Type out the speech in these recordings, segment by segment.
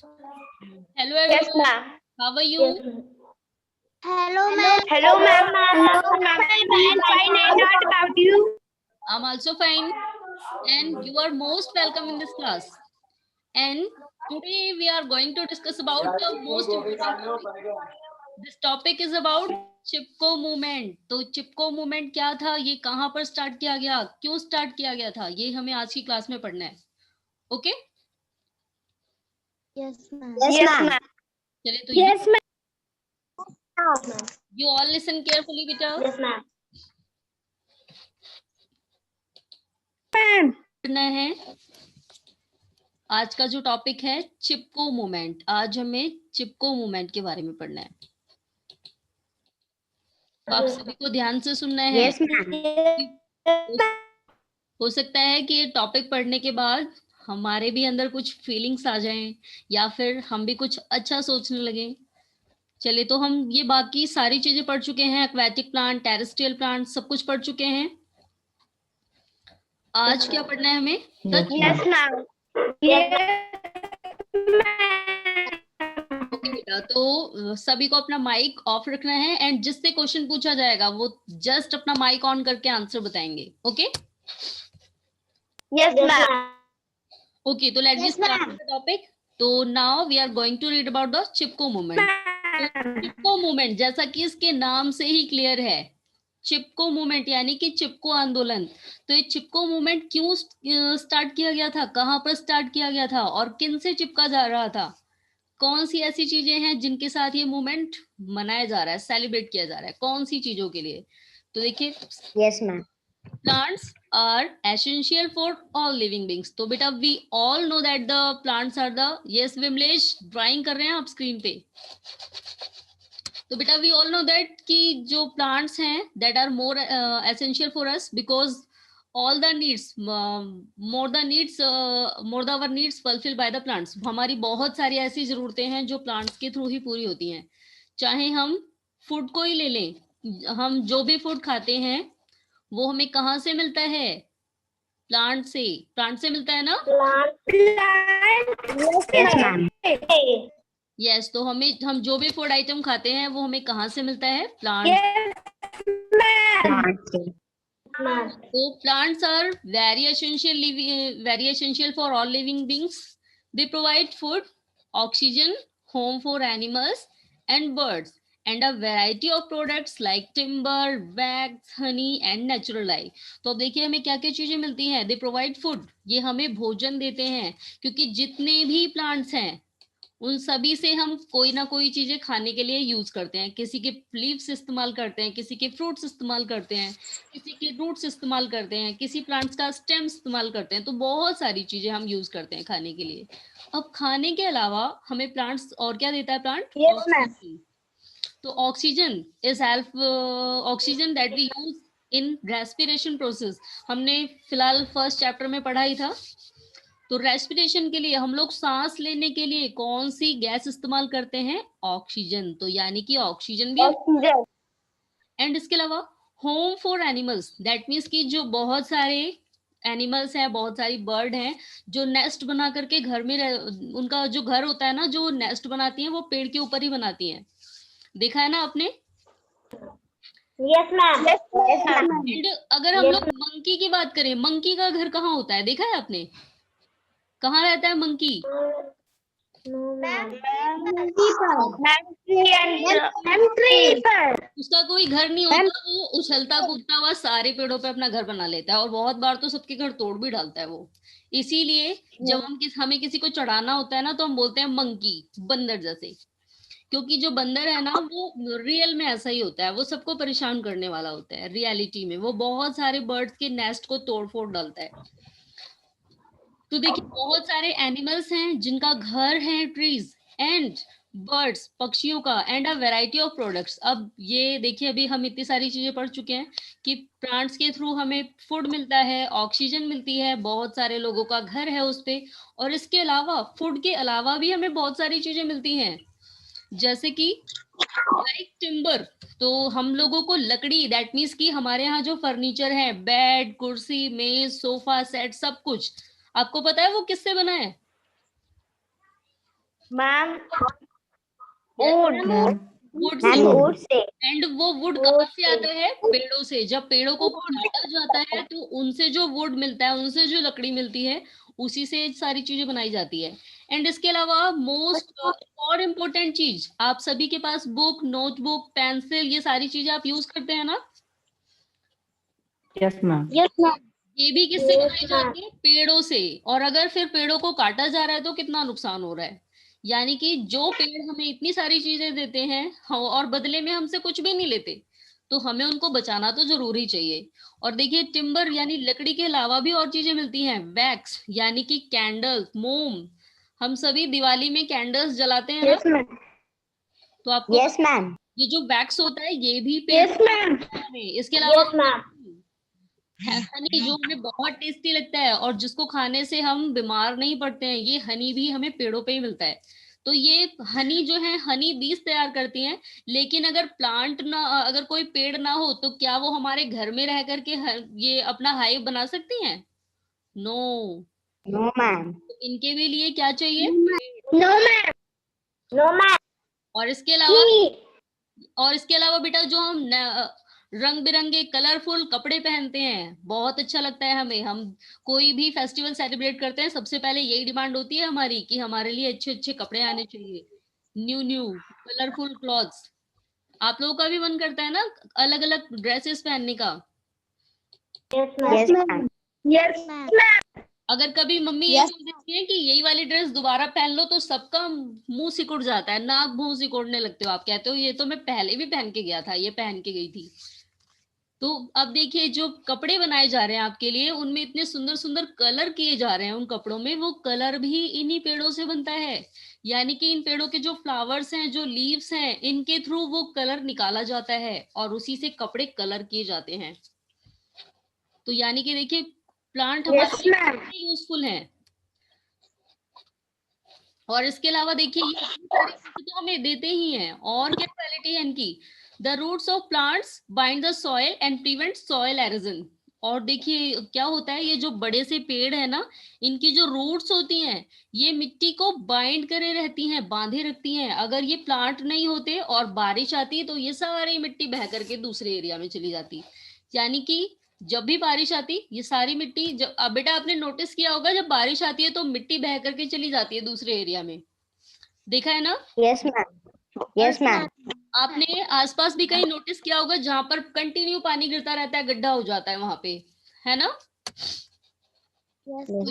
Hello Yes, everyone. ma'am. How are you? Hello, ma'am. Hello, ma'am. I'm fine. And what about you? I'm also fine, and you are most welcome in this class. And today we are going to discuss about the most important topic. This topic is about Chipko movement. तो चिपको movement क्या था, ये कहाँ पर start किया गया, क्यों start किया गया था, ये हमें आज की क्लास में पढ़ना है. Okay? Yes, ma'am. Yes, ma'am. चलिए तो Yes, ma'am. you all listen carefully बेटा. Yes, ma'am. Ma'am. पढ़ना है. आज का जो टॉपिक है चिपको मूवमेंट. आज हमें चिपको मूवमेंट के बारे में पढ़ना है. तो आप सभी को ध्यान से सुनना है. Yes, ma'am. हो सकता है कि ये टॉपिक पढ़ने के बाद हमारे भी अंदर कुछ फीलिंग्स आ जाएं या फिर हम भी कुछ अच्छा सोचने लगे. चलिए तो हम ये बाकी सारी चीजें पढ़ चुके हैं. एक्वेटिक प्लांट, टेरेस्ट्रियल प्लांट, सब कुछ पढ़ चुके हैं. आज क्या पढ़ना है हमें? Yes, ma'am. Yes, ओके बेटा, तो सभी को अपना माइक ऑफ रखना है एंड जिससे क्वेश्चन पूछा जाएगा वो जस्ट अपना माइक ऑन करके आंसर बताएंगे. Okay? yes, ma'am. Okay, so let's Yes, start ma'am. with the topic. So now we are going to read about the Chipko movement. Chipko movement जैसा कि इसके नाम से ही क्लियर है, चिपको मूवमेंट यानी कि चिपको आंदोलन. तो ये चिपको मूवमेंट क्यों स्टार्ट किया गया था, कहाँ पर स्टार्ट किया गया था और किन से चिपका जा रहा था, कौन सी ऐसी चीजें हैं जिनके साथ ये मूवमेंट मनाया जा रहा है, सेलिब्रेट किया जा रहा है, कौन सी चीजों के लिए. तो देखिए, Yes, ma'am. plants are essential for all living beings. तो बेटा we all know that the plants are the, yes Vimlesh drawing कर रहे हैं आप स्क्रीन पे. तो बेटा we all know that कि जो plants हैं that are more essential for us because all the needs more the our needs fulfilled by the plants. हमारी बहुत सारी ऐसी जरूरतें हैं जो plants के थ्रू ही पूरी होती हैं. चाहे हम फूड को ही ले लें, हम जो भी फूड खाते हैं वो हमें कहाँ से मिलता है? प्लांट से. प्लांट से मिलता है ना? Yes, ma'am. यस. तो हम जो भी फूड आइटम खाते हैं वो हमें कहाँ से मिलता है? प्लांट. Yes, ma'am. तो plants are very essential for all living beings. They provide food, oxygen, home for animals and birds and a variety of products like timber, wax, honey and natural dye. तो अब देखिए हमें क्या क्या चीजें मिलती हैं. दे प्रोवाइड फूड, ये हमें भोजन देते हैं क्योंकि जितने भी प्लांट्स हैं उन सभी से हम कोई ना कोई चीजें खाने के लिए यूज करते हैं. किसी के लीव्स इस्तेमाल करते हैं, किसी के फ्रूट्स इस्तेमाल करते हैं, किसी के रूट्स इस्तेमाल करते हैं, किसी प्लांट्स का स्टेम इस्तेमाल करते हैं. तो बहुत सारी चीजें हम यूज करते हैं खाने के लिए. अब खाने के अलावा हमें प्लांट्स और क्या देता है? Plant Yes, ma'am. ऑक्सीजन. तो oxygen is help, oxygen that we use in respiration process. हमने फिलहाल फर्स्ट चैप्टर में पढ़ा ही था. तो रेस्पिरेशन के लिए हम लोग सांस लेने के लिए कौन सी गैस इस्तेमाल करते हैं? ऑक्सीजन. तो यानी कि ऑक्सीजन भी. Oxygen. एंड इसके अलावा home for animals, that means कि जो बहुत सारे एनिमल्स हैं, बहुत सारी बर्ड हैं जो नेस्ट बना करके घर में उनका जो घर होता है ना, जो नेस्ट बनाती हैं वो पेड़ के ऊपर ही बनाती हैं. देखा है ना आपने? Yes, ma'am. Yes, ma'am. And अगर हम लोग मंकी की बात करें, मंकी का घर कहाँ होता है? देखा है आपने? कहाँ रहता है मंकी? उसका कोई घर नहीं होता, वो उछलता कूदता हुआ सारे पेड़ों पे अपना घर बना लेता है और बहुत बार तो सबके घर तोड़ भी डालता है वो. इसीलिए जब हमें किसी को चढ़ाना होता है ना तो हम बोलते हैं मंकी, बंदर जैसे. क्योंकि जो बंदर है ना वो रियल में ऐसा ही होता है, वो सबको परेशान करने वाला होता है. रियलिटी में वो बहुत सारे बर्ड्स के नेस्ट को तोड़ फोड़ डालता है. तो देखिए बहुत सारे एनिमल्स हैं जिनका घर है ट्रीज, एंड बर्ड्स, पक्षियों का, and a variety of products. अब ये देखिए अभी हम इतनी सारी चीजें पढ़ चुके हैं कि प्लांट्स के थ्रू हमें फूड मिलता है, ऑक्सीजन मिलती है, बहुत सारे लोगों का घर है उस पे, और इसके अलावा फूड के अलावा भी हमें बहुत सारी चीजें मिलती हैं जैसे कि लाइक टिम्बर. तो हम लोगों को लकड़ी, दैट मीन्स कि हमारे यहाँ जो फर्नीचर है, बेड, कुर्सी, मेज, सोफा सेट, सब कुछ आपको पता है वो किससे बना है? मैम वुड वुड मैम से। Would say. एंड वो वुड कहाँ से आता है? पेड़ों से। जब पेड़ों को काटा जाता है तो उनसे जो वुड मिलता है, उनसे जो लकड़ी मिलती है, उसी से सारी चीजें बनाई जाती है। एंड इसके अलावा मोस्ट और इम्पोर्टेंट चीज, आप सभी के पास बुक, नोटबुक, पेंसिल, ये सारी चीजें आप यूज करते हैं ना? Yes ma'am. Yes ma'am. ये भी किससे बनाई जाती है? पेड़ों से। और अगर फिर पेड़ों को काटा जा रहा है तो कितना नुकसान हो रहा है। यानी कि जो पेड़ हमें इतनी सारी चीजें देते हैं और बदले में हमसे कुछ भी नहीं लेते, तो हमें उनको बचाना तो जरूरी चाहिए। और देखिए, टिम्बर यानी लकड़ी के अलावा भी और चीजें मिलती हैं। वैक्स यानी कि कैंडल, मोम। हम सभी दिवाली में कैंडल्स जलाते हैं ना? Yes ma'am. तो आपको यस मैम। ये जो वैक्स होता है ये भी पेड़ यस मैम। में। इसके अलावा यस मैम। हनी, जो हमें बहुत टेस्टी लगता है और जिसको खाने से हम बीमार नहीं पड़ते हैं, ये हनी भी हमें पेड़ों पे ही मिलता है। तो ये हनी जो है, हनी बीज तैयार करती हैं। लेकिन अगर प्लांट ना, अगर कोई पेड़ ना हो तो क्या वो हमारे घर में रह करके ये अपना हाइव बना सकती हैं? नो। No ma'am. तो इनके भी लिए क्या चाहिए? No ma'am. No ma'am. और इसके अलावा, बेटा, जो हम रंग बिरंगे कलरफुल कपड़े पहनते हैं, बहुत अच्छा लगता है हमें। हम कोई भी फेस्टिवल सेलिब्रेट करते हैं, सबसे पहले यही डिमांड होती है हमारी कि हमारे लिए अच्छे अच्छे कपड़े आने चाहिए, न्यू न्यू कलरफुल क्लॉथ्स। आप लोगों का भी मन करता है ना अलग अलग ड्रेसेस पहनने का? Yes ma'am. Yes ma'am. अगर कभी मम्मी ये बोल देती है कि यही वाली ड्रेस दोबारा पहन लो, तो सबका मुंह सिकुड़ जाता है, नाक मुंह सिकुड़ने लगते हो। आप कहते हो ये तो मैं पहले भी पहन के गया था, ये पहन के गई थी। तो अब देखिए, जो कपड़े बनाए जा रहे हैं आपके लिए, उनमें इतने सुंदर सुंदर कलर किए जा रहे हैं उन कपड़ों में, वो कलर भी इन्हीं पेड़ों से बनता है। यानी कि इन पेड़ों के जो फ्लावर्स हैं, जो लीव्स हैं, इनके थ्रू वो कलर निकाला जाता है और उसी से कपड़े कलर किए जाते हैं। तो यानी कि देखिए, प्लांट हमारे लिए कितने यूजफुल हैं। और इसके अलावा देखिए, ये इतनी सारी चीजें तो हमें देते ही हैं। और क्या क्वालिटी है इनकी? The roots of plants bind the soil and prevent soil erosion. और देखिए क्या होता है, ये जो बड़े से पेड़ है ना, इनकी जो रूट्स होती हैं, ये मिट्टी को बाइंड करे रहती हैं, बांधे रखती हैं। अगर ये प्लांट नहीं होते और बारिश आती तो ये सारी मिट्टी बह करके दूसरे एरिया में चली जाती। यानी कि जब भी बारिश आती, ये सारी मिट्टी, जब अब बेटा आपने नोटिस किया होगा, जब बारिश आती है तो मिट्टी बह करके चली जाती है दूसरे एरिया में। देखा है ना? Yes ma'am. Yes ma'am. आपने आसपास भी कहीं नोटिस किया होगा जहां पर कंटिन्यू पानी गिरता रहता है, गड्ढा हो जाता है वहां पे, है ना? तो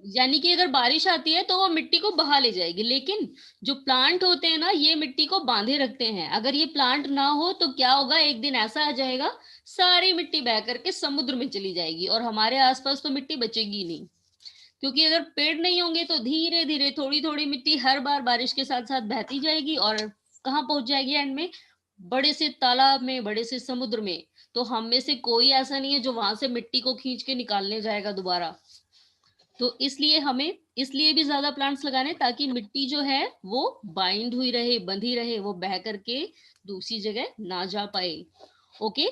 यानी कि अगर बारिश आती है तो वो मिट्टी को बहा ले जाएगी, लेकिन जो प्लांट होते हैं ना, ये मिट्टी को बांधे रखते हैं। अगर ये प्लांट ना हो तो क्या होगा, एक दिन ऐसा आ जाएगा, सारी मिट्टी बह करके समुद्र में चली जाएगी और हमारे आसपास तो मिट्टी बचेगी नहीं। क्योंकि अगर पेड़ नहीं होंगे तो धीरे धीरे थोड़ी थोड़ी मिट्टी हर बार बारिश के साथ साथ बहती जाएगी और कहाँ पहुंच जाएगी एंड में? बड़े से तालाब में, बड़े से समुद्र में। तो हम में से कोई ऐसा नहीं है जो वहां से मिट्टी को खींच के निकालने जाएगा दोबारा। तो इसलिए हमें इसलिए भी ज्यादा प्लांट्स लगाने, ताकि मिट्टी जो है वो बाइंड हुई रहे, बंधी रहे, वो बह करके दूसरी जगह ना जा पाए। Okay.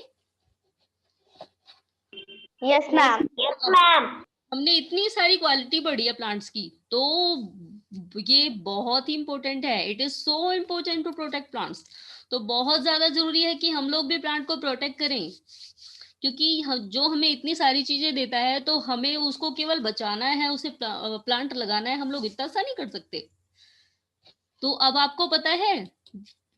Yes ma'am. Yes ma'am. हमने इतनी सारी क्वालिटी पढ़ी है प्लांट्स की, तो ये बहुत ही इंपॉर्टेंट है। It is so important to protect plants. तो बहुत ज्यादा जरूरी है कि हम लोग भी प्लांट को प्रोटेक्ट करें, क्योंकि जो हमें इतनी सारी चीजें देता है तो हमें उसको केवल बचाना है, उसे प्लांट लगाना है। हम लोग इतना सा नहीं कर सकते। तो अब आपको पता है,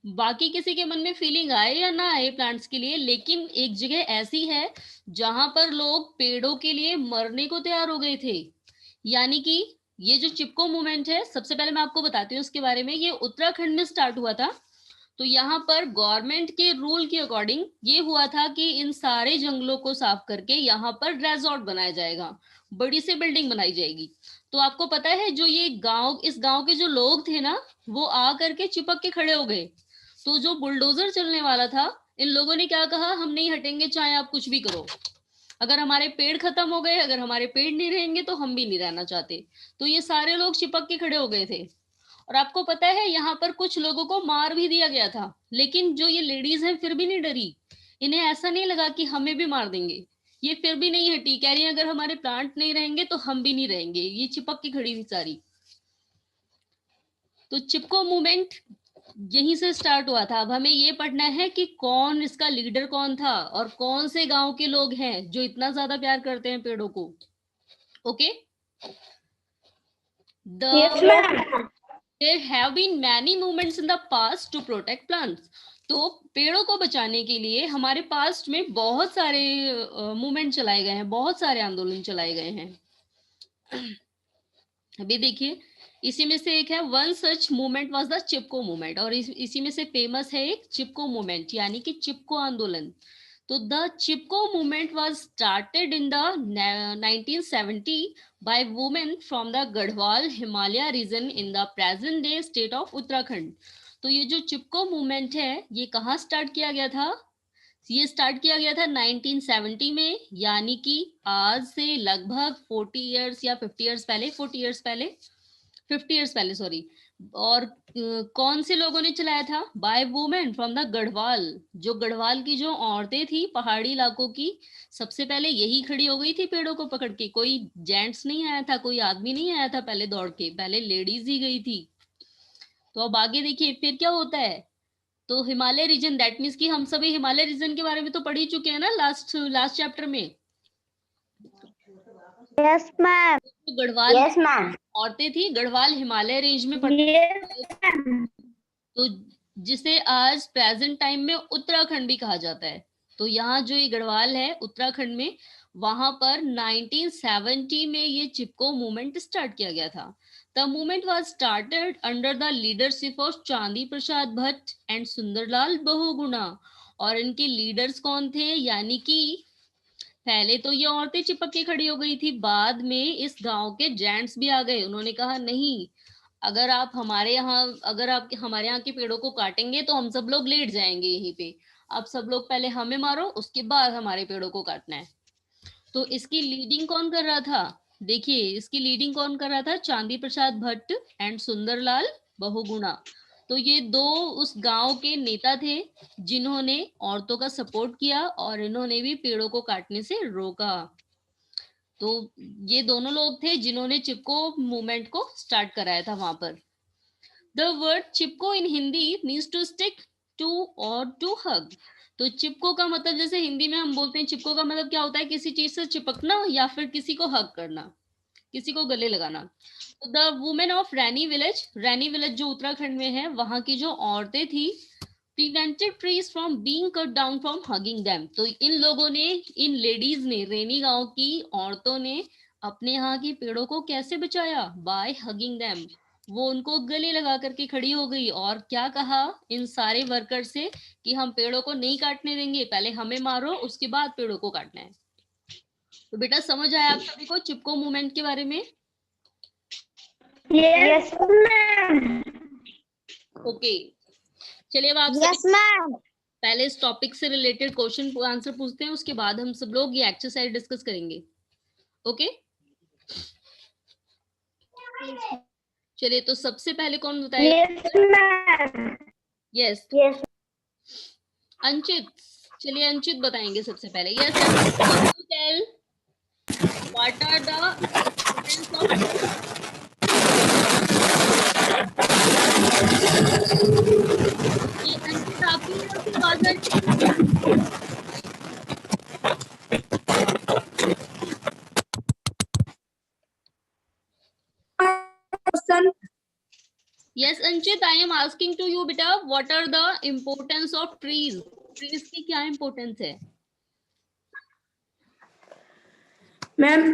बाकी किसी के मन में फीलिंग आए या ना आए प्लांट्स के लिए, लेकिन एक जगह ऐसी है जहां पर लोग पेड़ों के लिए मरने को तैयार हो गए थे। यानी कि ये जो चिपको मूवमेंट है, सबसे पहले मैं आपको बताती हूँ उसके बारे में। ये उत्तराखंड में स्टार्ट हुआ था। तो यहाँ पर गवर्नमेंट के रूल के अकॉर्डिंग ये हुआ था कि इन सारे जंगलों को साफ करके यहाँ पर रेजॉर्ट बनाया जाएगा, बड़ी सी बिल्डिंग बनाई जाएगी। तो आपको पता है, जो ये गांव, इस गांव के जो लोग थे ना, वो आ करके चिपक के खड़े हो गए। तो जो बुलडोजर चलने वाला था, इन लोगों ने क्या कहा, हम नहीं हटेंगे चाहे आप कुछ भी करो। अगर हमारे पेड़ खत्म हो गए, अगर हमारे पेड़ नहीं रहेंगे तो हम भी नहीं रहना चाहते। तो ये सारे लोग चिपक के खड़े हो गए थे। और आपको पता है, यहाँ पर कुछ लोगों को मार भी दिया गया था। लेकिन जो ये लेडीज हैं फिर भी नहीं डरी। इन्हें ऐसा नहीं लगा कि हमें भी मार देंगे। ये फिर भी नहीं हटी, कह रही है अगर हमारे प्लांट नहीं रहेंगे तो हम भी नहीं रहेंगे, ये चिपक के खड़ी थी सारी। तो चिपको मूवमेंट यहीं से स्टार्ट हुआ था। अब हमें ये पढ़ना है कि कौन इसका लीडर कौन था और कौन से गांव के लोग हैं जो इतना ज्यादा प्यार करते हैं पेड़ों को। Okay, Yes, ma'am. There have been many movements in the past to protect plants. तो पेड़ों को बचाने के लिए हमारे पास्ट में बहुत सारे मूवमेंट चलाए गए हैं, बहुत सारे आंदोलन चलाए गए हैं। अभी देखिए, इसी में से एक है one such movement was the Chipko movement, और इसी में से फेमस है एक चिपको मूवमेंट यानी कि चिपको आंदोलन। तो the Chipko movement was started in the 1970 by women from the Garhwal Himalaya region in the present day state of Uttarakhand. तो ये जो चिपको मूवमेंट है ये कहाँ स्टार्ट किया गया था? ये स्टार्ट किया गया था 1970 में, यानी कि आज से लगभग 40 इयर्स या 50 इयर्स पहले, 40 इयर्स पहले, 50 इयर्स पहले, सॉरी। और कौन से लोगों ने चलाया था? By women from the Garhwal. जो गढ़वाल की जो औरतें थी पहाड़ी इलाकों की, सबसे पहले यही खड़ी हो गई थी पेड़ों को पकड़ के। कोई जेंट्स नहीं आया था, कोई आदमी नहीं आया था पहले दौड़ के, पहले लेडीज ही गई थी। तो अब आगे देखिए फिर क्या होता है। तो हिमालय रीजन, दैट मीन्स कि हम सभी हिमालय रीजन के बारे में तो पढ़ ही चुके हैं ना लास्ट चैप्टर में। Yes, ma'am. तो गढ़वाल Yes, ma'am. औरतें थी, गढ़वाल हिमालय रेंज में Yes, ma'am. तो जिसे आज प्रेजेंट टाइम में उत्तराखंड भी कहा जाता है। तो यहाँ जो ये गढ़वाल है उत्तराखंड में, वहां पर 1970 में ये चिपको मूवमेंट स्टार्ट किया गया था। The movement was started under the leadership of चांदी प्रसाद भट्ट एंड सुंदरलाल बहुगुणा। और इनके लीडर्स कौन थे? यानी कि पहले तो ये औरतें चिपक के खड़ी हो गई थी, बाद में इस गांव के जेंट्स भी आ गए। उन्होंने कहा नहीं, अगर आप हमारे यहाँ के पेड़ों को काटेंगे तो हम सब लोग लेट जाएंगे यहीं पे। आप सब लोग पहले हमें मारो, उसके बाद हमारे पेड़ों को काटना है। तो इसकी लीडिंग कौन कर रहा था? देखिए, इसकी लीडिंग कौन कर रहा था? चांदी प्रसाद भट्ट एंड सुंदरलाल बहुगुणा। तो ये दो उस गांव के नेता थे जिन्होंने औरतों का सपोर्ट किया और इन्होंने भी पेड़ों को काटने से रोका। तो ये दोनों लोग थे जिन्होंने चिपको मूवमेंट को स्टार्ट कराया था वहां पर। The word Chipko in Hindi means to stick to और टू हग। तो चिपको का मतलब, जैसे हिंदी में हम बोलते हैं चिपको का मतलब क्या होता है? किसी चीज से चिपकना या फिर किसी को हग करना, किसी को गले लगाना। तो the women of Raini village जो उत्तराखंड में है, वहां की जो औरतें थी, prevented trees from being cut down from hugging them. तो इन लोगों ने, इन लेडीज ने, रेनी गांव की औरतों ने अपने यहाँ की पेड़ों को कैसे बचाया? By hugging them. वो उनको गले लगा करके खड़ी हो गई और क्या कहा इन सारे वर्कर से कि हम पेड़ों को नहीं काटने देंगे, पहले हमें मारो, उसके बाद पेड़ों को काटना है। तो बेटा समझ आया आप सभी को चिपको मूवमेंट के बारे में? Yes, ma'am. ओके, चलिए अब आप Yes, ma'am. पहले इस टॉपिक से रिलेटेड क्वेश्चन आंसर पूछते हैं, उसके बाद हम सब लोग ये एक्सरसाइज डिस्कस करेंगे। ओके, चलिए तो सबसे पहले कौन बताएगा? Yes, ma'am. Yes, Yes. Anchit. चलिए अंचित बताएंगे सबसे पहले। Yes, tell what are the ये अंकित आपकी है उसकी आवाज है? Yes, Anchit, I am asking to you, beta, what are the importance of trees? Trees की क्या importance है? Ma'am,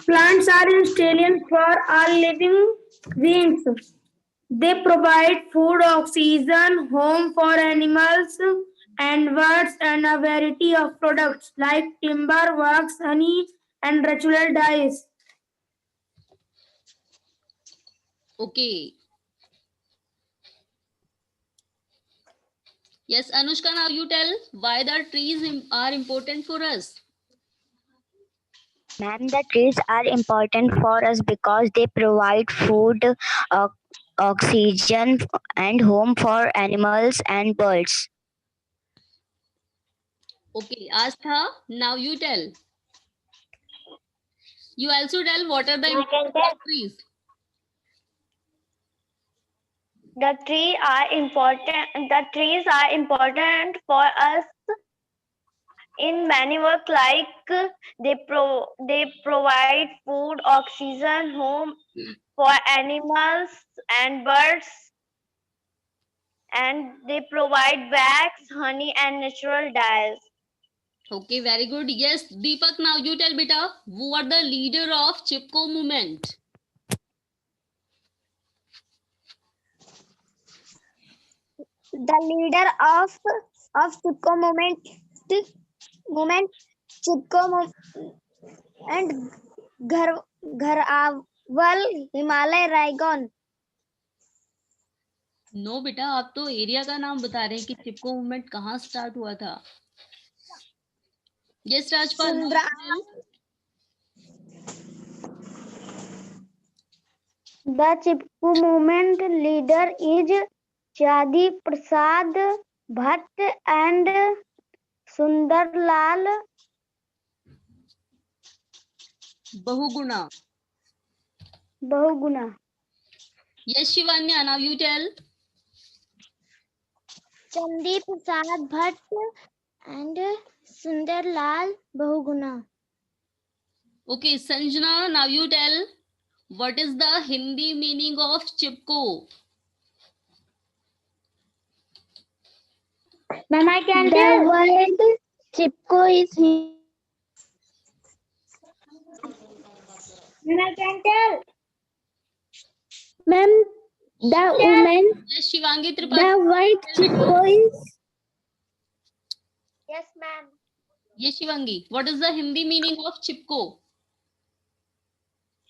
plants are essential for all living beings. They provide food, oxygen, home for animals and birds, and a variety of products like timber, wax, honey, and natural dyes. Okay. Yes, Anushka, now you tell why the trees are important for us. Ma'am, the trees are important for us because they provide food, oxygen, and home for animals and birds. Okay, Astha, now you tell. You also tell what are the importance of trees. The trees are important. The trees are important for us in many work, like they provide food, oxygen, home for animals and birds, and they provide wax, honey, and natural dyes. Okay, very good. Yes, Deepak, now you tell beta, who are the leader of Chipko movement? The leader of Chipko movement, Chipko and Gharawal Himalay Raigon. No बेटा, आप तो area का नाम बता रहे हैं कि चिपको movement कहाँ स्टार्ट हुआ था. Yes Rajpal, now you tell. The Chipko movement leader is Jadi Prasad Bhatt and Sundarlal Bahuguna. Bahuguna. Yes Shivanya, now you tell. Chandi Prasad Bhatt and Sundarlal Bahuguna. Okay, Sanjana, now you tell. What is the Hindi meaning of Chipko? Ma'am, I can tell. The word Chipko is. Ma'am, I can tell. Ma'am, the woman. Yes Shivangi Tripathi. The word Chipko is. Yes, ma'am. Yes Shivangi, what is the Hindi meaning of Chipko?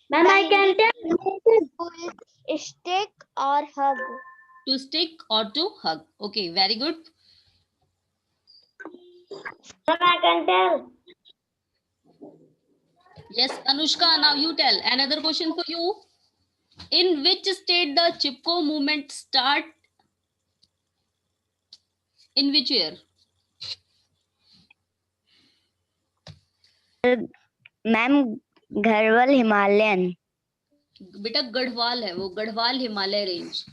Ma'am, I can tell. Stick or hug. To stick or to hug. Okay, very good. Ma'am, I can tell. Yes Anushka, now you tell. Another question for you. In which state the Chipko movement start? In which year? Ma'am, Gharwal Himalayan. बेटा गढ़वाल है वो, Garhwal Himalaya range.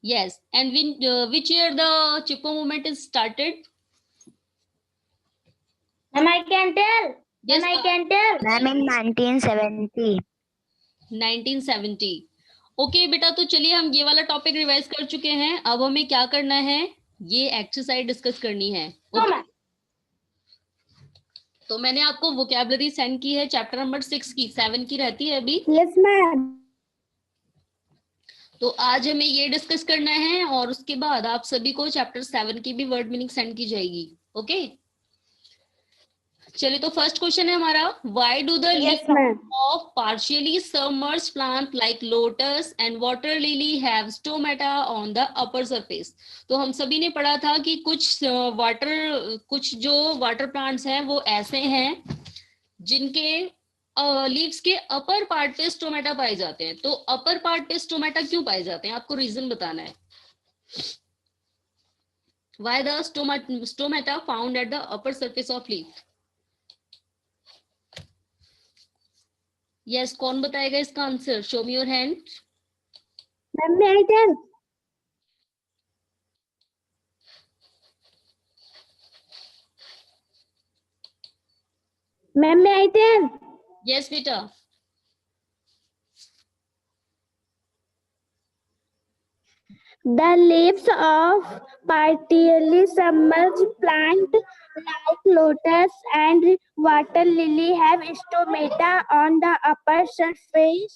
Yes, and which year the Chipko movement is started? Ma'am, I can tell. Yes, Ma'am, I can tell. Ma'am, in 1970. 1970. Okay बेटा, तो चलिए हम ये वाला topic revise कर चुके हैं. अब हमें क्या करना है, ये एक्सरसाइज डिस्कस करनी है. Okay? तो मैंने आपको वोकैबुलरी सेंड की है चैप्टर नंबर 6 की, 7 की रहती है अभी. Yes, ma'am. तो आज हमें ये डिस्कस करना है और उसके बाद आप सभी को चैप्टर 7 की भी वर्ड मीनिंग सेंड की जाएगी. ओके, चलिए तो फर्स्ट क्वेश्चन है हमारा, why do the leaves of partially submerged plant like lotus and water lily have stomata on the upper surface. तो हम सभी ने पढ़ा था कि कुछ जो वाटर प्लांट्स हैं वो ऐसे हैं जिनके लीव्स के अपर पार्ट पे स्टोमेटा पाए जाते हैं. तो अपर पार्ट पे स्टोमेटा क्यों पाए जाते हैं, आपको रीजन बताना है. Why the stomata found at the upper surface of leaf. Yes, कौन बताएगा इसका answer? Show me your hand. Ma'am, may I tell? Ma'am, may I tell? Yes बेटा. The leaves of partially submerged plant like lotus and water lily have stomata on the upper surface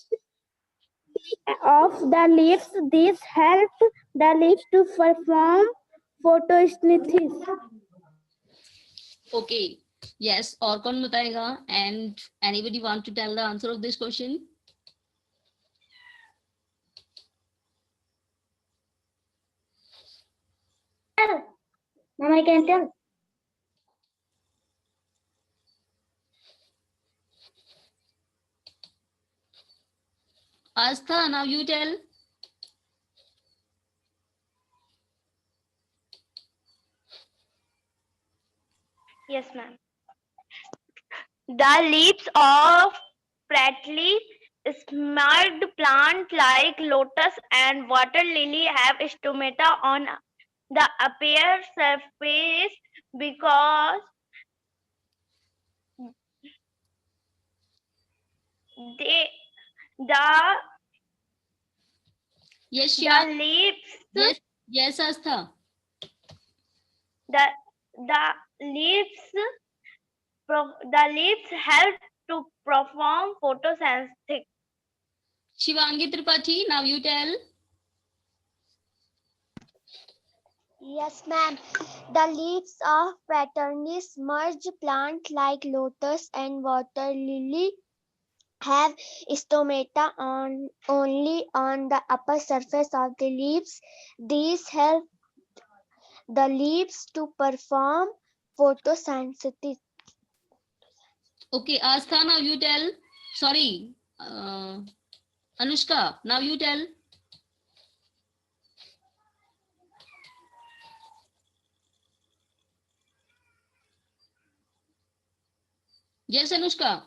of the leaves. This helps the leaves to perform photosynthesis. Okay, yes, और कौन बताएगा? And anybody want to tell the answer of this question? Ma'am, I can tell. Astha, now you tell. Yes, ma'am. The leaves of brightly smeared plant like lotus and water lily have stomata on the upper surface because they the Yes, the Shiva. leaves Yes, Astha. the the leaves help to perform photosynthesis. Shivangi Tripathi, now you tell. Yes, ma'am. The leaves of Paternis merge plant like lotus and water lily have stomata only on the upper surface of the leaves. These help the leaves to perform photosynthesis. Okay, Astha, now you tell. Sorry, Anushka, now you tell. Yes, Anushka.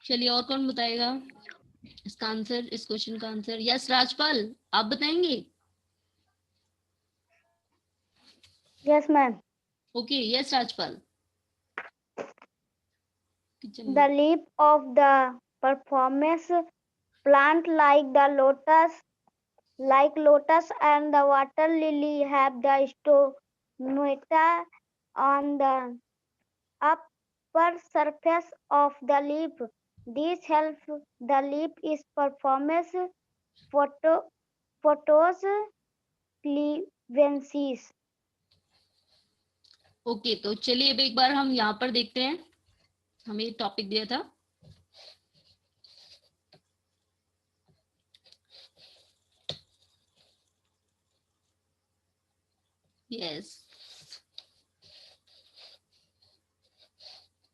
चलिए और कौन बताएगा इसका answer, इस question का answer? Yes Rajpal, आप बताएंगे? Yes, ma'am. Okay, yes Rajpal. The leaf of the performance plant like lotus and the water lily have the stomata on the upper surface of the leaf. This helps the leaf is performance photosynthesis. Okay, तो चलिए अब एक बार हम यहाँ पर देखते हैं, हमें टॉपिक दिया था. यस,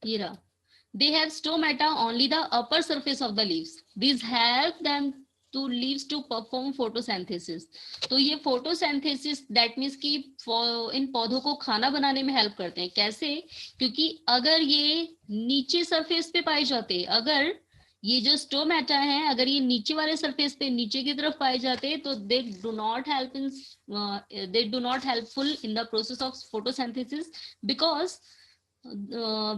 ये रहा. They have stomata only the upper surface of the leaves. These help them to leaves to perform photosynthesis. तो ये photosynthesis that means कि इन पौधों को खाना बनाने में हेल्प करते हैं. कैसे? क्योंकि अगर ये नीचे सरफेस पे पाए जाते, अगर ये जो स्टोमेटा है अगर ये नीचे वाले सरफेस पे नीचे की तरफ पाए जाते तो they do not helpful in the process of photosynthesis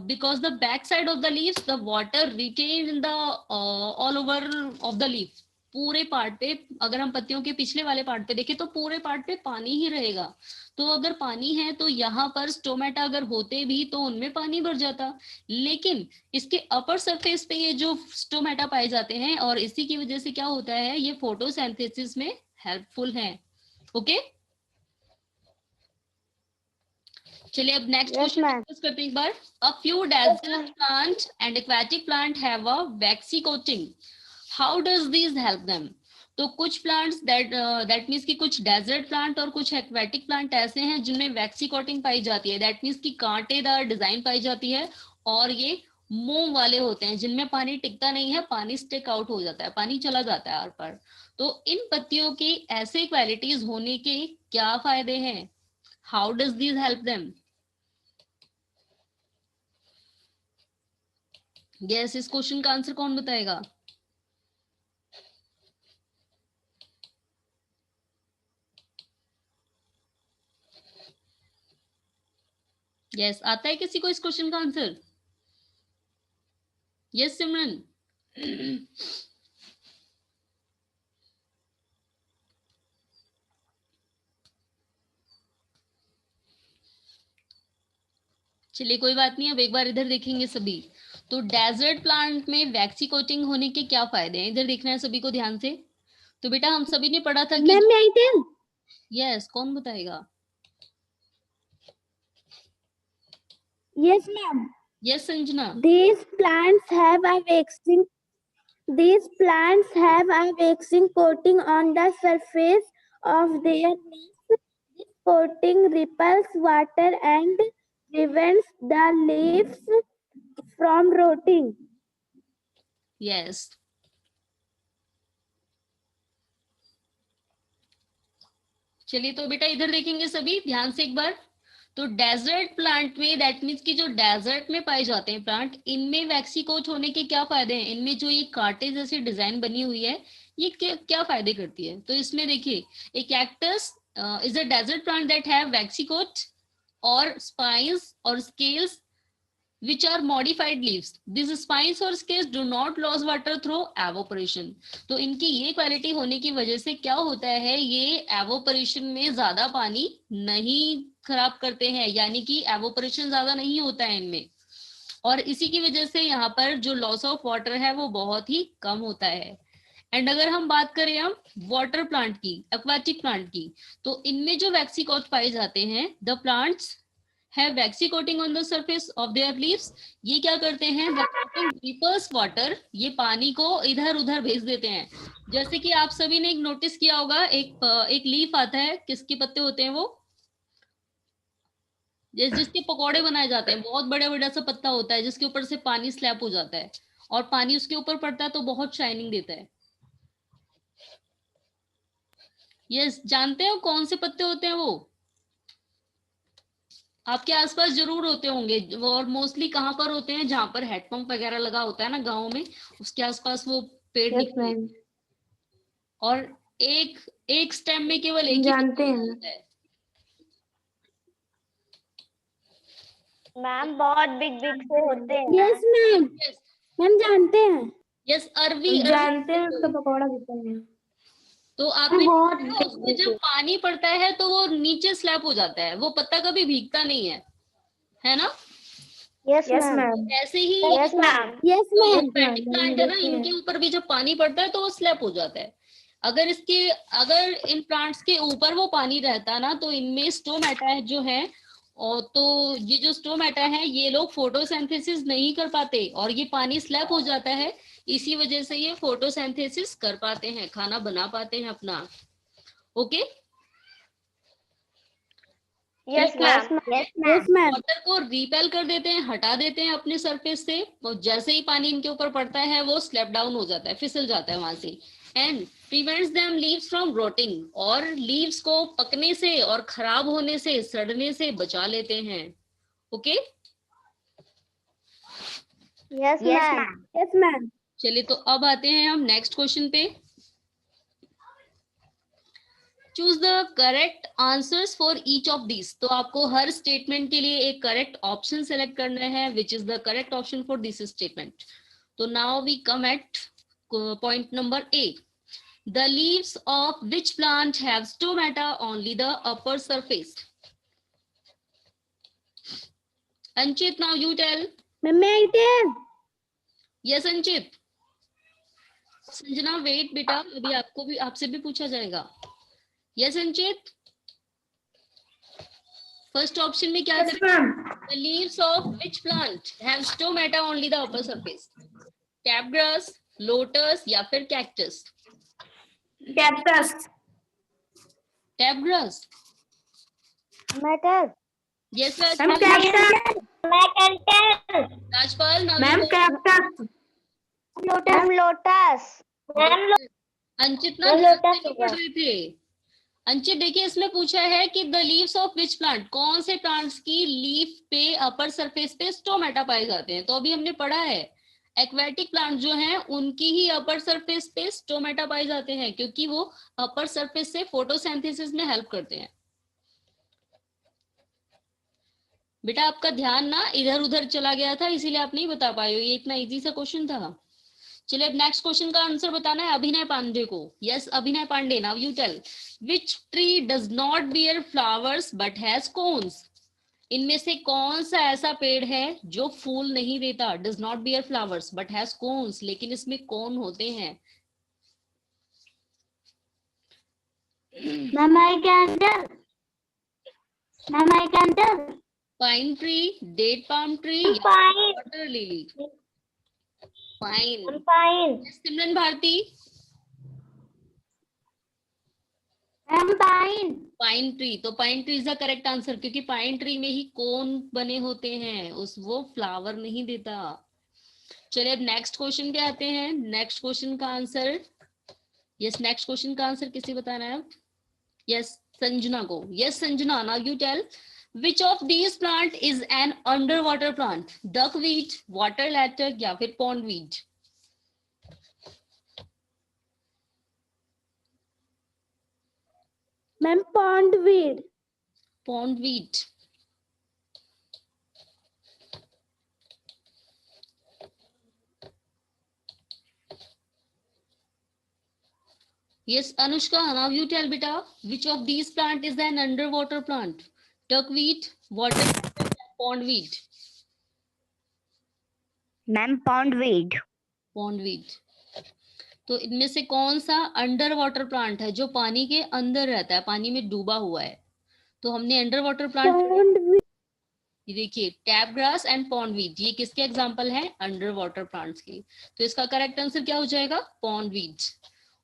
because the back side of the leaves the water retained in the all over of the leaf. पूरे पार्ट पे अगर हम पत्तियों के पिछले वाले पार्ट पे देखें तो पूरे पार्ट पे पानी ही रहेगा. तो अगर पानी है तो यहाँ पर स्टोमेटा अगर होते भी तो उनमें पानी भर जाता, लेकिन इसके अपर सरफेस पे ये जो स्टोमेटा पाए जाते हैं और इसी की वजह से क्या होता है, ये फोटोसिंथेसिस में हेल्पफुल है. ओके, चलिए अब नेक्स्ट क्वेश्चन डिस्कस करते हैं एक बार. A few desert plant and aquatic plant have a waxy coating. How does this help them? तो कुछ प्लांट्स दैट मीन्स कि कुछ डेजर्ट प्लांट और कुछ एक्वेटिक प्लांट ऐसे हैं जिनमें वैक्सी कोटिंग पाई जाती है. दैट मीन्स कि कांटेदार डिजाइन पाई जाती है और ये मोम वाले होते हैं जिनमें पानी टिकता नहीं है, पानी स्टिक आउट हो जाता है, पानी चला जाता है आर पार. तो इन पत्तियों की ऐसे क्वालिटीज होने के क्या फायदे हैं? How does this help them? Yes, इस क्वेश्चन का आंसर कौन बताएगा? यस, आता है किसी को इस क्वेश्चन का आंसर? यस सिमरन. चलिए कोई बात नहीं, अब एक बार इधर देखेंगे सभी. तो डेजर्ट प्लांट में वैक्सी कोटिंग होने के क्या फायदे हैं, इधर देखना है सभी को ध्यान से. तो बेटा हम सभी ने पढ़ा था कि यस, कौन बताएगा? Yes, ma'am. Yes Sanjana. These plants have a waxing coating on the surface of their leaves. This coating repels water and prevents the leaves from rotting. Yes, चलिए तो बेटा इधर देखेंगे सभी ध्यान से एक बार। तो डेजर्ट प्लांट में, दैट मीन्स कि जो डेजर्ट में पाए जाते हैं प्लांट, इनमें वैक्सीकोच होने के क्या फायदे हैं? इनमें जो ये कांटे जैसी डिजाइन बनी हुई है, ये क्या फायदे करती है? तो इसमें देखिए, a cactus is a desert plant that have waxy coats और स्पाइन्स और scales which are modified leaves. These spines or scales do not lose water through evaporation. तो इनकी ये क्वालिटी होने की वजह से क्या होता है, ये एवोपरेशन में ज्यादा पानी नहीं खराब करते हैं, यानी कि एवोपरेशन ज्यादा नहीं होता है इनमें, और इसी की वजह से यहाँ पर जो लॉस ऑफ वाटर है वो बहुत ही कम होता है। एंड अगर हम बात करें हम वाटर प्लांट की, एक्वाटिक प्लांट की, तो इनमें जो वैक्सीकोट पाए जाते हैं, the plants have waxy coating on the surface of their leaves. ये क्या करते हैं, the coating repels water, ये पानी को इधर उधर भेज देते हैं। जैसे कि आप सभी ने एक नोटिस किया होगा, एक लीफ आता है, किसके पत्ते होते हैं वो, जिसके पकौड़े बनाए जाते हैं, बहुत बड़ा बड़ा सा पत्ता होता है जिसके ऊपर से पानी स्लैप हो जाता है, और पानी उसके ऊपर पड़ता है तो बहुत शाइनिंग देता है। यस, जानते हो कौन से पत्ते होते हैं वो? आपके आसपास जरूर होते होंगे, और मोस्टली कहाँ पर होते हैं, जहां पर हेडपंप वगैरह लगा होता है ना गाँव में, उसके आसपास वो पेड़ दिखते हैं। और एक स्टेम में केवल एक ही जानते हैं। होता है। मैम बहुत बिग बिग से होते हैं। यस मैम, मैम जानते हैं। यस, अरवी जानते हैं, उसका पकौड़ा देते हैं। तो आपने बहुत देखा, उसमें जब पानी पड़ता है तो वो नीचे स्लैप हो जाता है, वो पत्ता कभी भीगता नहीं है ना? Yes yes ma'am. मैम, ऐसे ही yes ma'am. Yes ma'am. Aquatic plant है ना, इनके ऊपर भी जब पानी पड़ता है तो वो स्लैप हो जाता है। अगर इन प्लांट्स के ऊपर वो पानी रहता ना, तो इनमें स्टोमेटा जो है, और तो ये जो स्टोमेटा है, ये लोग फोटोसिंथेसिस नहीं कर पाते, और ये पानी स्लैप हो जाता है, इसी वजह से ये फोटोसिंथेसिस कर पाते हैं, खाना बना पाते हैं अपना। Okay, yes ma'am. Yes ma'am. Water को रिपेल कर देते हैं, हटा देते हैं अपने सरफेस से, और जैसे ही पानी इनके ऊपर पड़ता है वो स्लैप डाउन हो जाता है, फिसल जाता है वहां से। And prevents them leaves from rotting, और लीव्स को पकने से और खराब होने से, सड़ने से बचा लेते हैं। Okay, yes ma'am. Yes ma'am. चलिए तो अब आते हैं हम नेक्स्ट क्वेश्चन पे। Choose the correct answers for each of this. तो आपको हर स्टेटमेंट के लिए एक करेक्ट ऑप्शन सेलेक्ट करना है, which is the correct option for this statement. तो now we come at point number A. The leaves of which plant have stomata only the upper surface? Anchit, now you tell. Yes Anchit. Sanjana wait बेटा, अभी आपको भी, आपसे भी पूछा जाएगा। Yes Anchit, first option में क्या yes ma'am. The leaves of which plant have stomata only the upper surface? Cabgrass, lotus या फिर cactus? Cactus. Cabgrass. Matter. Yes, ma'am Rajpal. Cactus. Matter. Rajpal, now ma'am you cactus. Ma'am lotus. Ma'am Anchit ना वो ध्यान lotus से नहीं पढ़ रहे थे। अंचित देखिए, इसमें पूछा है कि the leaves of which plant, कौन से प्लांट्स की लीफ पे अपर सरफेस पे स्टोमेटा पाए जाते हैं। तो अभी हमने पढ़ा है एक्वेटिक प्लांट जो हैं उनकी ही अपर सरफेस पे स्टोमेटा पाए जाते हैं, क्योंकि वो अपर सरफेस से फोटोसिंथेसिस में हेल्प करते हैं। बेटा आपका ध्यान ना इधर उधर चला गया था, इसीलिए आप नहीं बता पाए हो, ये इतना इजी सा क्वेश्चन था। चलिए अब नेक्स्ट क्वेश्चन का आंसर बताना है अभिनय पांडे को। Yes Abhinay Pandey, now you tell. Which tree does not bear flowers but has cones? इनमें से कौन सा ऐसा पेड़ है जो फूल नहीं देता, does not bear flowers but has cones, लेकिन इसमें कौन होते हैं? Ma'am I can tell. Ma'am I can tell. Pine tree, date palm tree, pine. Water lily? Pine. Pine. Simran Bharti, pine tree, तो pine tree is the correct answer, क्योंकि pine tree में ही कोन बने होते हैं, वो फ्लावर नहीं देता। चलिए अब नेक्स्ट क्वेश्चन पे आते हैं। नेक्स्ट क्वेश्चन का आंसर, यस नेक्स्ट क्वेश्चन का आंसर किसे बताना है अब? यस संजना को। Yes Sanjana, now you tell which of these plant is an underwater plant? duckweed, water ladder या फिर pondweed? Ma'am pondweed. pondweed। Yes, Anushka, now you tell beta, which of these plant is an underwater plant? Duckweed, water, pondweed? Ma'am pondweed. pondweed। तो इनमें से कौन सा under water plant है जो पानी के अंदर रहता है, पानी में डूबा हुआ है? तो हमने अंडर वाटर प्लांट, ये देखिए टैप ग्रास एंड पॉन्डवीड, ये किसके एग्जांपल हैं? अंडर वाटर प्लांट्स के। तो इसका करेक्ट आंसर क्या हो जाएगा? पॉन्डवीड।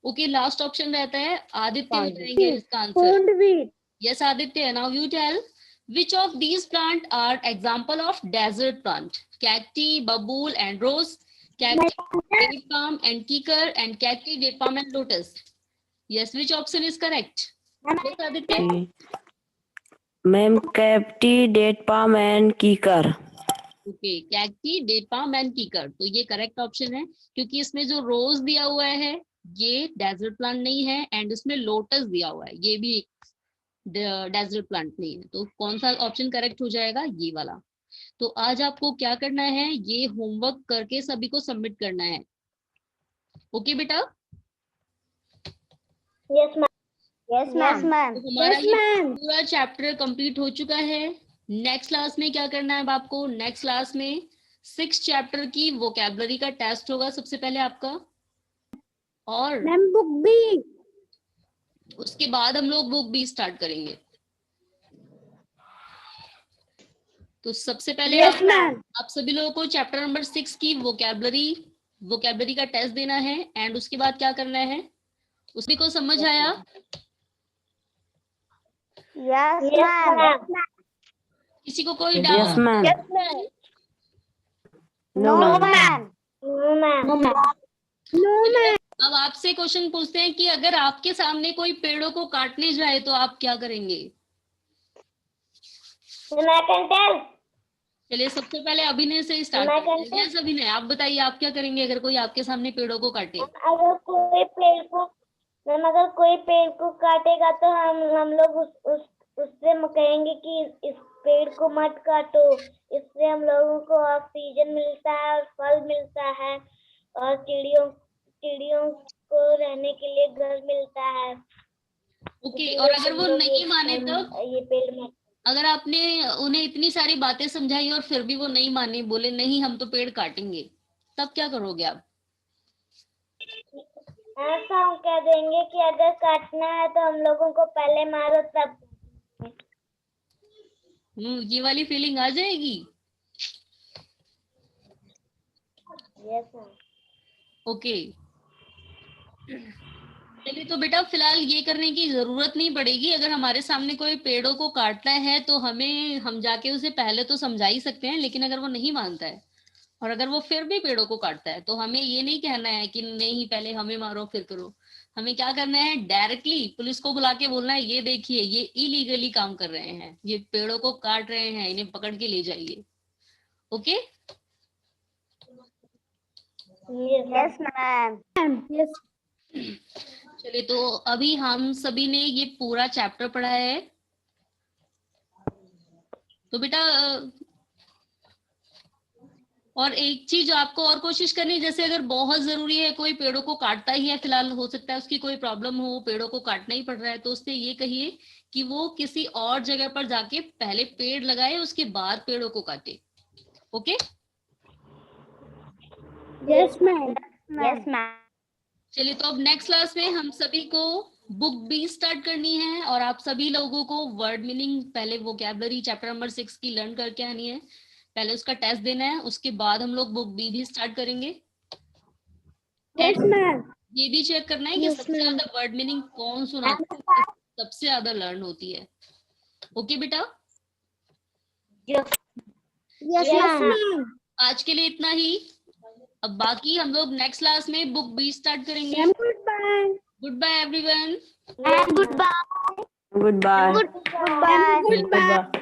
ओके, लास्ट ऑप्शन रहता है आदित्य हो जाएंगे इसका answer. Yes Aditya, now you tell which of these plant are example of desert plant? Cacti, babul and rose, cacti, date palm and kikar, and cacti, date palm and lotus. Yes, which option is correct? Yes Aditya. Ma'am cacti, date palm and कीकर। Okay, cacti, date palm and कीकर, तो ये correct option है, क्योंकि इसमें जो रोज दिया हुआ है ये डेजर्ट प्लांट नहीं है, एंड इसमें लोटस दिया हुआ है, ये भी डेजर्ट प्लांट नहीं है। तो कौन सा ऑप्शन करेक्ट हो जाएगा? ये वाला। तो आज आपको क्या करना है, ये होमवर्क करके सभी को सबमिट करना है। ओके बेटा? Yes ma'am. Yes ma'am. तो हमारा ये पूरा चैप्टर कंप्लीट हो चुका है। नेक्स्ट क्लास में क्या करना है अब आपको? नेक्स्ट क्लास में 6 चैप्टर की वोकैबुलरी का टेस्ट होगा सबसे पहले आपका, और मैम बुक भी। उसके बाद हम लोग बुक भी स्टार्ट करेंगे। तो सबसे पहले आप सभी लोगों को चैप्टर नंबर 6 की वोकैबुलरी का टेस्ट देना है, एंड उसके बाद क्या करना है, उसमें को समझ आया? Yes ma'am. किसी को कोई yes doubt? Ma'am. No ma'am. अब आपसे क्वेश्चन पूछते हैं कि अगर आपके सामने कोई पेड़ों को काटने जाए तो आप क्या करेंगे? चलिए सबसे पहले अभिनय से स्टार्ट करते हैं। यस अभिनय, आप बताइए आप क्या करेंगे अगर कोई आपके सामने पेड़ों को काटे? अगर कोई पेड़ को काटेगा तो हम लोग उससे कहेंगे कि इस पेड़ को मत काटो, इससे हम लोगों को ऑक्सीजन मिलता है और फल मिलता है, और चिड़ियों को रहने के लिए घर मिलता है। ओके, और अगर वो नहीं माने तब? ये पेड़ में अगर आपने उन्हें इतनी सारी बातें समझाई और फिर भी वो नहीं माने, बोले नहीं हम तो पेड़ काटेंगे, तब क्या करोगे आप? ऐसा हम कह देंगे कि अगर काटना है तो हम लोगों को पहले मारो तब। ये वाली फीलिंग आ जाएगी। यस ओके, चलिए तो बेटा फिलहाल ये करने की जरूरत नहीं पड़ेगी। अगर हमारे सामने कोई पेड़ों को काटना है तो हम जाके उसे पहले तो समझा ही सकते हैं, लेकिन अगर वो नहीं मानता है और अगर वो फिर भी पेड़ों को काटता है तो हमें ये नहीं कहना है कि नहीं पहले हमें मारो फिर करो। हमें क्या करना है, डायरेक्टली पुलिस को बुला के बोलना है ये देखिए ये इलीगली काम कर रहे हैं, ये पेड़ों को काट रहे हैं, इन्हें पकड़ के ले जाइए। Okay yes ma'am. चलिए तो अभी हम सभी ने ये पूरा चैप्टर पढ़ा है। तो बेटा और एक चीज आपको और कोशिश करनी, जैसे अगर बहुत जरूरी है, कोई पेड़ों को काटता ही है, फिलहाल हो सकता है उसकी कोई प्रॉब्लम हो, पेड़ों को काटना ही पड़ रहा है, तो उससे ये कहिए कि वो किसी और जगह पर जाके पहले पेड़ लगाए, उसके बाद पेड़ों को काटे। Okay yes ma'am. Yes ma'am. चलिए तो अब नेक्स्ट क्लास में हम सभी को बुक भी स्टार्ट करनी है, और आप सभी लोगों को वर्ड मीनिंग पहले वोकैबुलरी चैप्टर नंबर 6 की लर्न करके आनी है, पहले उसका टेस्ट देना है, उसके बाद हम लोग बुक बी भी स्टार्ट करेंगे। Yes ma'am. ये भी चेक करना है कि सबसे ज्यादा वर्ड मीनिंग कौन सुना सबसे ज्यादा लर्न होती है। ओके बेटा, Yes, ma'am. आज के लिए इतना ही। अब बाकी हम लोग नेक्स्ट क्लास में बुक 20 स्टार्ट करेंगे। Goodbye. Goodbye everyone. And goodbye. Goodbye. Goodbye. Goodbye.